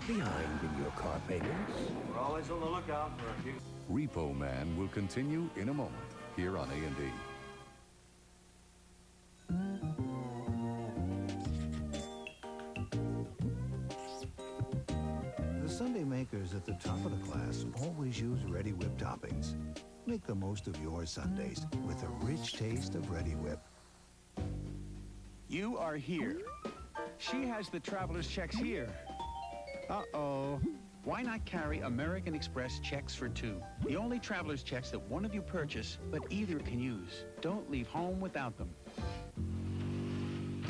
Behind in your car payments? We're always on the lookout for a few. Repo Man will continue in a moment here on A&E. The Sunday makers at the top of the class always use Ready Whip toppings. Make the most of your Sundays with a rich taste of Ready Whip. You are here. She has the traveler's checks here. Uh-oh. Why not carry American Express checks for two? The only traveler's checks that one of you purchase, but either can use. Don't leave home without them.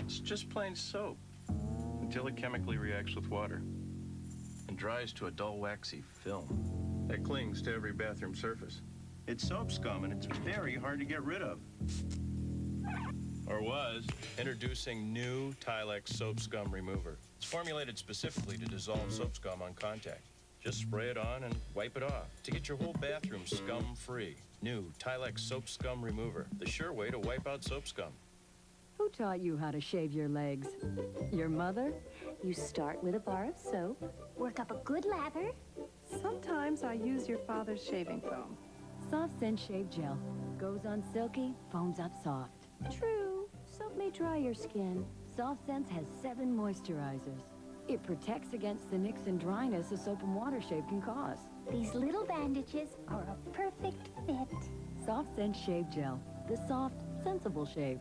It's just plain soap until it chemically reacts with water and dries to a dull, waxy film that clings to every bathroom surface. It's soap scum, and it's very hard to get rid of. Or was. Introducing new Tilex Soap Scum Remover. It's formulated specifically to dissolve soap scum on contact. Just spray it on and wipe it off to get your whole bathroom scum-free. New Tilex Soap Scum Remover, the sure way to wipe out soap scum. Who taught you how to shave your legs? Your mother? You start with a bar of soap, work up a good lather. Sometimes I use your father's shaving foam. Soft Scent Shave Gel. Goes on silky, foams up soft. True, soap may dry your skin. Soft Scents has 7 moisturizers. It protects against the nicks and dryness a soap and water shave can cause. These little bandages are a perfect fit. Soft Scent Shave Gel. The soft, sensible shave.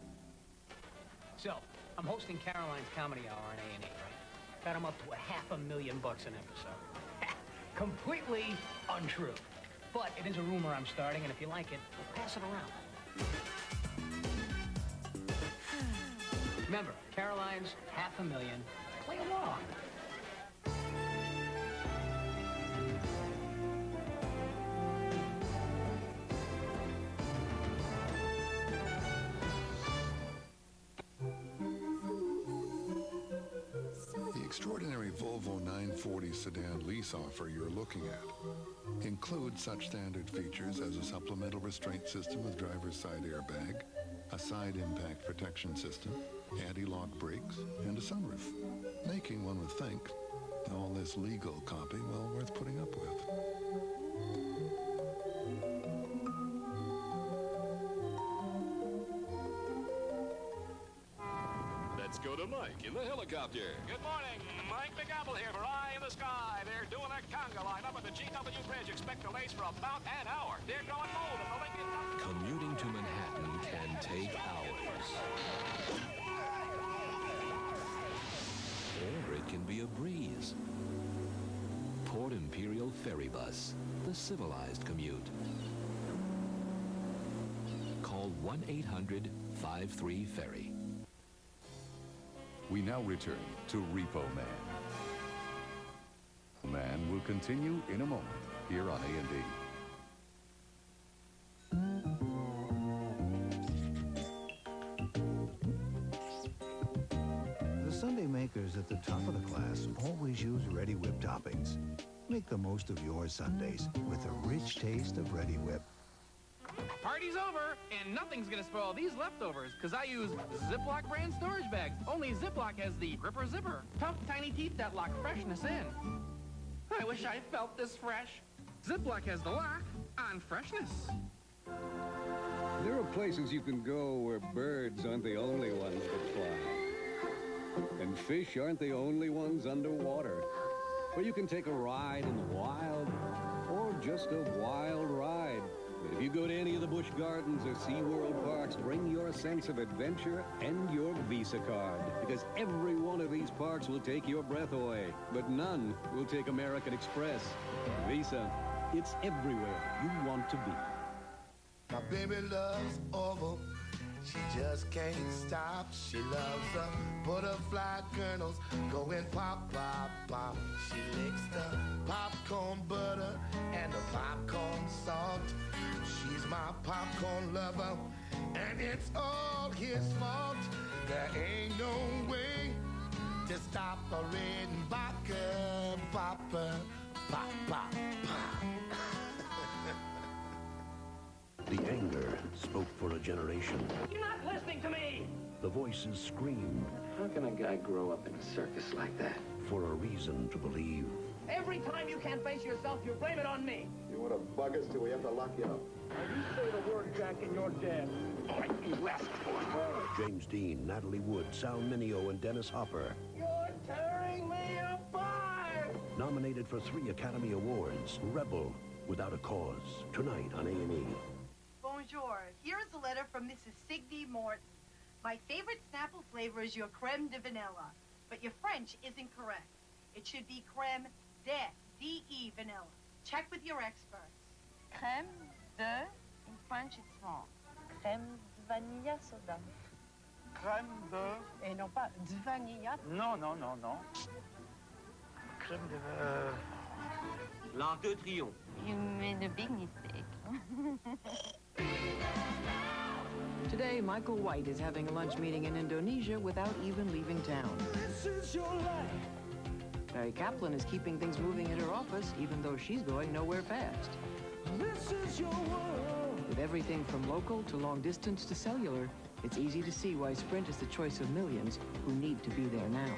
So, I'm hosting Caroline's Comedy Hour on A&E, right? Got him up to $500,000 an episode. Completely untrue. But it is a rumor I'm starting, and if you like it, we'll pass it around. Remember, Caroline's $500,000. Play along. The extraordinary Volvo 940 sedan lease offer you're looking at includes such standard features as a supplemental restraint system with driver's side airbag, a side impact protection system, anti-lock brakes, and a sunroof, making one would think all this legal copy well worth putting up with. Let's go to Mike in the helicopter. Good morning. Mike McApple here for Eye in the Sky. They're doing a conga line up at the GW Bridge. Expect delays for about an hour. They're going gold at the Lincoln. Commuting to Manhattan can take hours. Or it can be a breeze. Port Imperial Ferry Bus, the civilized commute. Call 1-800-53-FERRY. We now return to Repo Man. Man will continue in a moment here on A&E. The Sunday makers at the top of the class always use Ready Whip toppings. Make the most of your Sundays with a rich taste of Ready Whip. Party's over, and nothing's gonna spoil these leftovers, because I use Ziploc brand storage bags. Only Ziploc has the Ripper Zipper. Tough, tiny teeth that lock freshness in. I wish I felt this fresh. Ziploc has the lock on freshness. There are places you can go where birds aren't the only ones that fly. And fish aren't the only ones underwater. Where you can take a ride in the wild, or just a wild ride. But if you go to any of the Busch Gardens or SeaWorld parks, bring your sense of adventure and your Visa card. Because every one of these parks will take your breath away, but none will take American Express. Visa, it's everywhere you want to be. My baby loves Orville. She just can't stop. She loves the butterfly kernels going pop, pop, pop. She licks the popcorn butter and the popcorn salt. She's my popcorn lover, and it's all his fault. There ain't no way to stop her reading vodka, popper, pop, pop, pop. The anger spoke for a generation. You're not listening to me! The voices screamed. How can a guy grow up in a circus like that? For a reason to believe. Every time you can't face yourself, you blame it on me. You want to bug us till we have to lock you up? Now you say the word, Jack, and you're dead. Bite me left. James Dean, Natalie Wood, Sal Mineo, and Dennis Hopper. You're tearing me apart! Nominated for 3 Academy Awards. Rebel, Without a Cause. Tonight on A&E. Bonjour. Here is a letter from Mrs. Signe Morton. My favorite Snapple flavor is your creme de vanilla, but your French isn't correct. It should be creme de, D-E vanilla. Check with your experts. Crème de, in French it's wrong. Crème de vanilla soda. Crème de... Et non pas de vanilla. Non, non, non, non. Crème de... L'Arc de Triomphe. You made a big mistake. Today, Michael White is having a lunch meeting in Indonesia without even leaving town. This is your life. Mary Kaplan is keeping things moving at her office, even though she's going nowhere fast. This is your world. With everything from local to long distance to cellular, it's easy to see why Sprint is the choice of millions who need to be there now.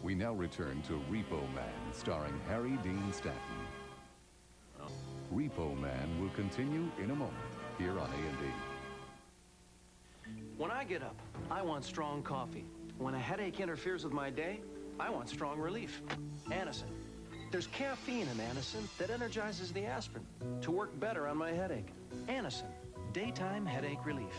We now return to Repo Man, starring Harry Dean Stanton. Repo Man will continue in a moment, here on A&E. When I get up, I want strong coffee. When a headache interferes with my day, I want strong relief. Anacin. There's caffeine in Anacin that energizes the aspirin to work better on my headache. Anacin, daytime headache relief.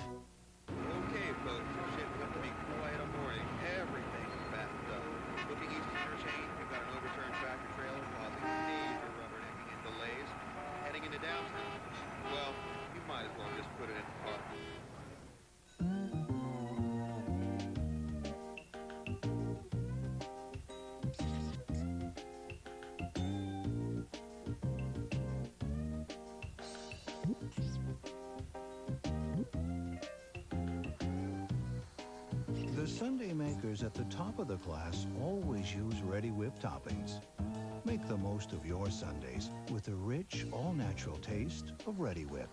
Okay, folks, shaping up to be quite a morning. Everything is backed up. Looking east of interchange, we've got an overturned tractor trailer causing major rubbernecking and delays. Heading into downtown, well, you might as well just put it in the car. The Sunday makers at the top of the class always use Ready Whip toppings. Make the most of your Sundays with the rich, all-natural taste of Ready Whip.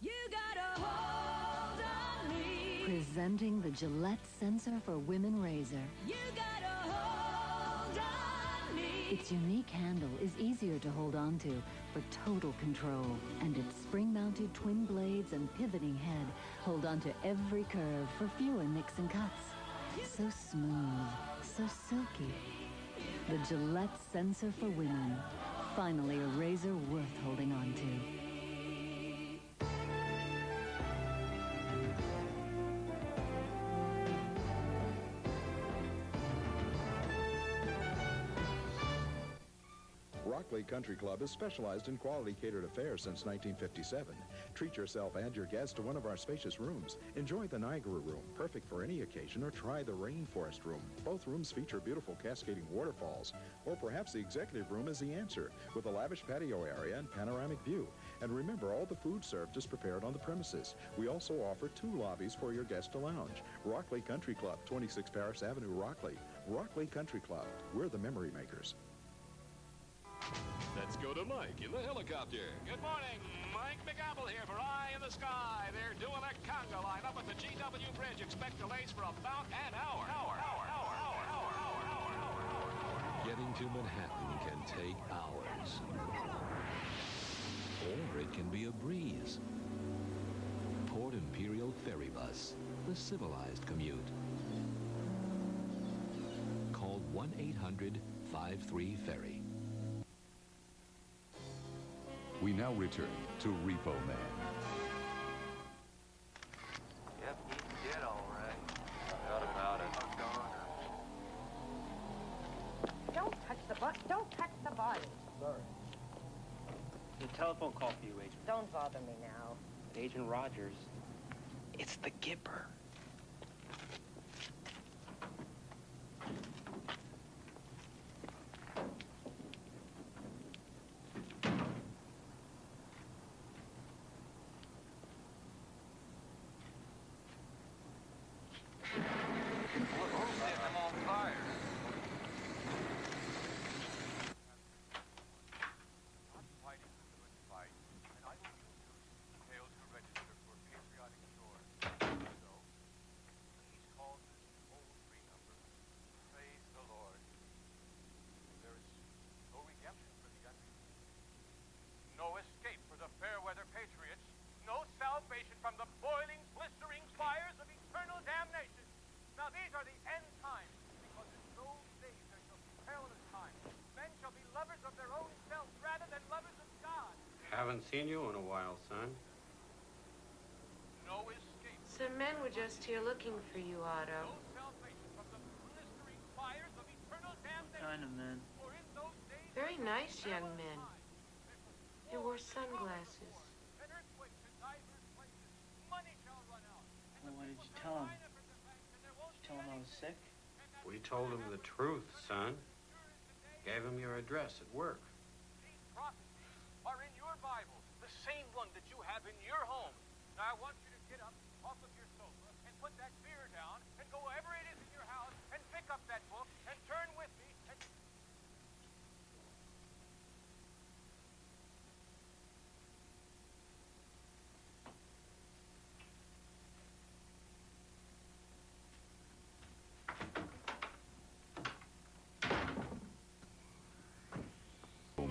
You gotta hold on me. Presenting the Gillette Sensor for Women Razor. You gotta hold on me. Its unique handle is easier to hold on to for total control, and its spring-mounted twin blades and pivoting head hold on to every curve for fewer nicks and cuts. So smooth, so silky. The Gillette Sensor for Women. Finally, a razor worth holding on to. Rockley Country Club has specialized in quality catered affairs since 1957. Treat yourself and your guests to one of our spacious rooms. Enjoy the Niagara Room, perfect for any occasion, or try the Rainforest Room. Both rooms feature beautiful cascading waterfalls. Or perhaps the Executive Room is the answer, with a lavish patio area and panoramic view. And remember, all the food served is prepared on the premises. We also offer 2 lobbies for your guests to lounge. Rockley Country Club, 26 Paris Avenue, Rockley. Rockley Country Club. We're the memory makers. Let's go to Mike in the helicopter. Good morning. Mike McAbel here for Eye in the Sky. They're doing a conga line up at the GW Bridge. Expect delays for about an hour. Getting to Manhattan can take hours. Or it can be a breeze. Port Imperial Ferry Bus, the civilized commute. Call 1-800-53-FERRY. We now return to Repo Man. Yep, he did all right. Forgot about it. Don't touch the button. Don't touch the button. Sorry. The telephone call for you, Agent. Don't bother me now. Agent Rogers. It's the Gipper. Haven't seen you in a while, son. No escape. Some men were just here looking for you, Otto. No salvation from the blistering fires of eternal damnation. Kind of men. For in those days Very nice young men. They wore sunglasses. and earthquakes in divers places. Money shall run out. Well, what did you tell him? Did you tell him I was sick? We told him the truth, son. Gave him your address at work. These prophecies are in your Bible, the same one that you have in your home. Now I want you to get up off of your sofa and put that beer down and go wherever it is in your house and pick up that book and turn with me and...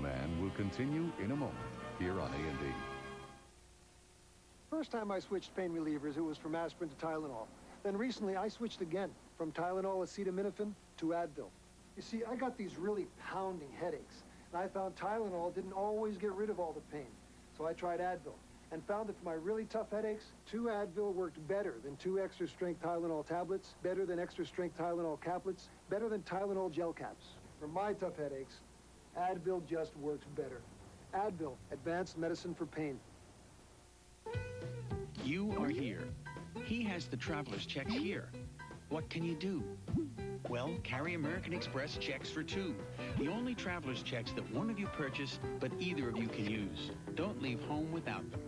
Man will continue in a moment here on A&E. First time I switched pain relievers, it was from aspirin to Tylenol. Then recently I switched again from Tylenol acetaminophen to Advil. You see, I got these really pounding headaches, and I found Tylenol didn't always get rid of all the pain. So I tried Advil and found that for my really tough headaches, 2 Advil worked better than 2 extra-strength Tylenol tablets, better than extra-strength Tylenol caplets, better than Tylenol gel caps. For my tough headaches, Advil just works better. Advil, advanced medicine for pain. You are here. He has the traveler's checks here. What can you do? Well, carry American Express checks for 2. The only traveler's checks that one of you purchase, but either of you can use. Don't leave home without them.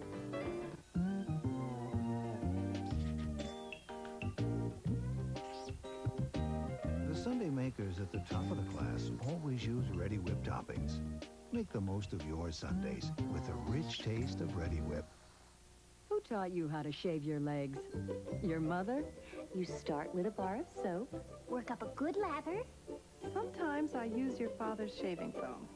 The Sunday makers at the top of the class always use Ready Whip toppings. Make the most of your Sundays with the rich taste of Ready Whip. Who taught you how to shave your legs? Your mother? You start with a bar of soap, work up a good lather. Sometimes I use your father's shaving foam.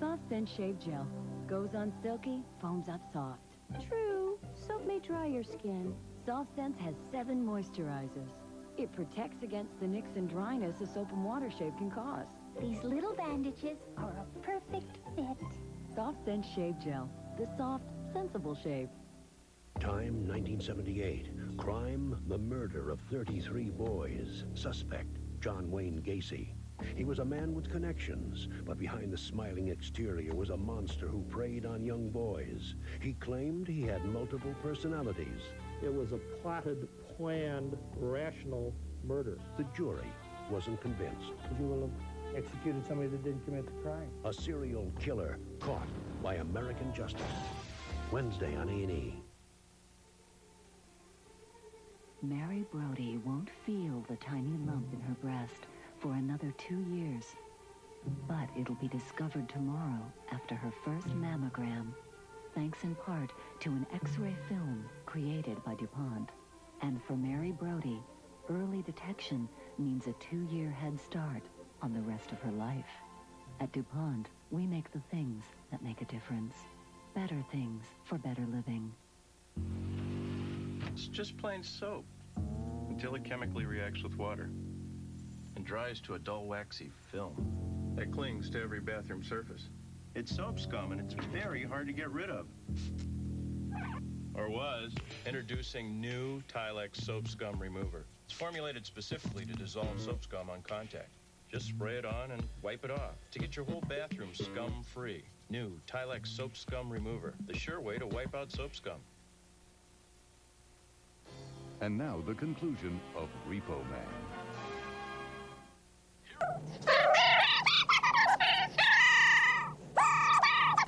Soft Scent Shave Gel. Goes on silky, foams up soft. True, soap may dry your skin. Soft Scents has 7 moisturizers. It protects against the nicks and dryness a soap and water shave can cause. These little bandages are a perfect fit. Soft Scent Shave Gel. The soft, sensible shave. Time 1978. Crime, the murder of 33 boys. Suspect, John Wayne Gacy. He was a man with connections, but behind the smiling exterior was a monster who preyed on young boys. He claimed he had multiple personalities. It was a plotted, planned, rational murder. The jury wasn't convinced. You will have executed somebody that didn't commit the crime. A serial killer caught by American justice. Wednesday on A&E. Mary Brody won't feel the tiny lump in her breast for another 2 years. But it'll be discovered tomorrow after her first mammogram, thanks in part to an X-ray film created by DuPont. And for Mary Brody, early detection means a 2-year head start on the rest of her life. At DuPont, we make the things that make a difference. Better things for better living. It's just plain soap until it chemically reacts with water and dries to a dull, waxy film that clings to every bathroom surface. It's soap scum, and it's very hard to get rid of. Or was. Introducing new Tilex Soap Scum Remover. It's formulated specifically to dissolve soap scum on contact. Just spray it on and wipe it off to get your whole bathroom scum-free. New Tilex Soap Scum Remover, the sure way to wipe out soap scum. And now the conclusion of Repo Man.